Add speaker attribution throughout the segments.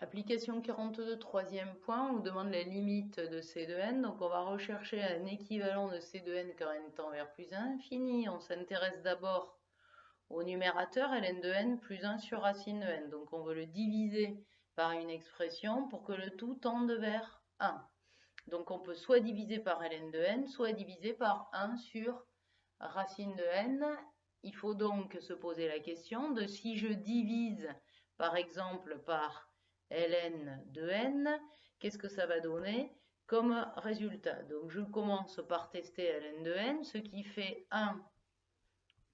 Speaker 1: Application 42, troisième point, on nous demande la limite de C de n. Donc on va rechercher un équivalent de C de n quand n tend vers plus infini. On s'intéresse d'abord au numérateur ln de n plus 1 sur racine de n. Donc on veut le diviser par une expression pour que le tout tende vers 1. Donc on peut soit diviser par ln de n, soit diviser par 1 sur racine de n. Il faut donc se poser la question de si je divise par exemple par ln de n, qu'est-ce que ça va donner comme résultat? Donc je commence par tester ln de n, ce qui fait 1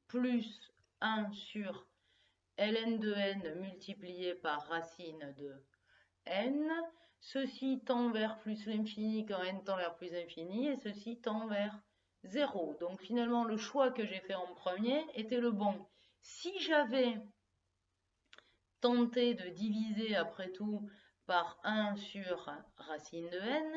Speaker 1: plus 1 sur ln de n multiplié par racine de n. Ceci tend vers plus l'infini quand n tend vers plus infini, et ceci tend vers 0. Donc finalement, le choix que j'ai fait en premier était le bon. Si j'avais tenté de diviser après tout par 1 sur racine de n,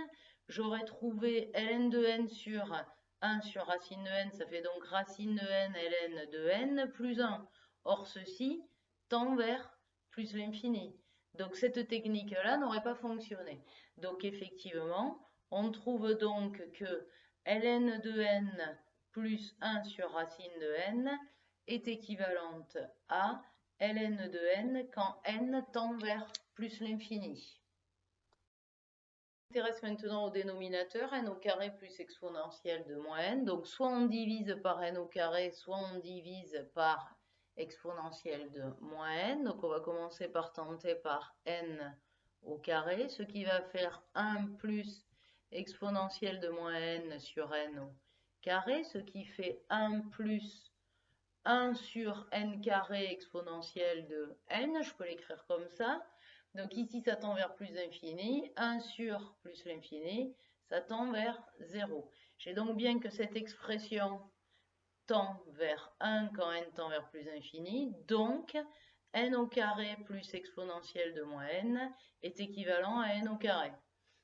Speaker 1: j'aurais trouvé ln de n sur 1 sur racine de n, ça fait donc racine de n ln de n plus 1. Or ceci tend vers plus l'infini. Donc cette technique-là n'aurait pas fonctionné. Donc effectivement, on trouve donc que ln de n plus 1 sur racine de n est équivalente à ln de n quand n tend vers plus l'infini. On s'intéresse maintenant au dénominateur, n au carré plus exponentielle de moins n. Donc soit on divise par n au carré, soit on divise par exponentielle de moins n. Donc on va commencer par tenter par n au carré, ce qui va faire 1 plus exponentielle de moins n sur n au carré, ce qui fait 1 plus 1 sur n carré exponentielle de n, je peux l'écrire comme ça. Donc ici, ça tend vers plus l'infini. 1 sur plus l'infini, ça tend vers 0. J'ai donc bien que cette expression tend vers 1 quand n tend vers plus infini. Donc, n au carré plus exponentielle de moins n est équivalent à n au carré.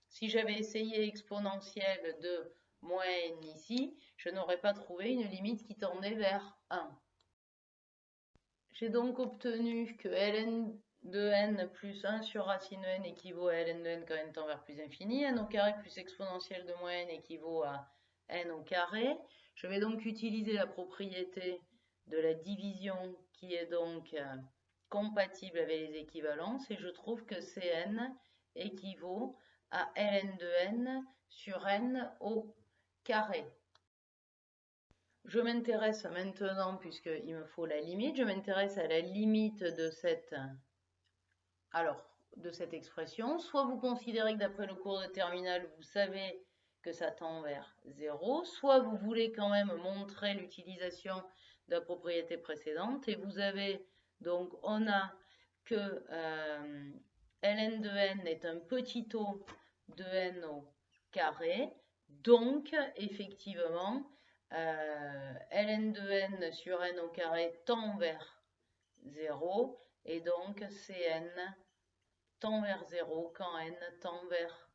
Speaker 1: Si j'avais essayé exponentielle de moins n ici, je n'aurais pas trouvé une limite qui tendait vers 1. J'ai donc obtenu que ln de n plus 1 sur racine de n équivaut à ln de n quand n tend vers plus infini. N au carré plus exponentielle de moins n équivaut à n au carré. Je vais donc utiliser la propriété de la division qui est donc compatible avec les équivalences et je trouve que Cn équivaut à ln de n sur n au carré. Je m'intéresse maintenant, puisqu'il me faut la limite, je m'intéresse à la limite de cette expression. Soit vous considérez que d'après le cours de terminale, vous savez que ça tend vers 0, soit vous voulez quand même montrer l'utilisation de la propriété précédente, et vous avez, donc on a que ln de n est un petit o de n au carré, donc effectivement, ln de n sur n au carré tend vers 0 et donc Cn tend vers 0 quand n tend vers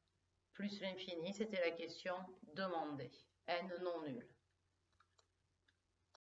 Speaker 1: plus l'infini. C'était la question demandée. N non nul.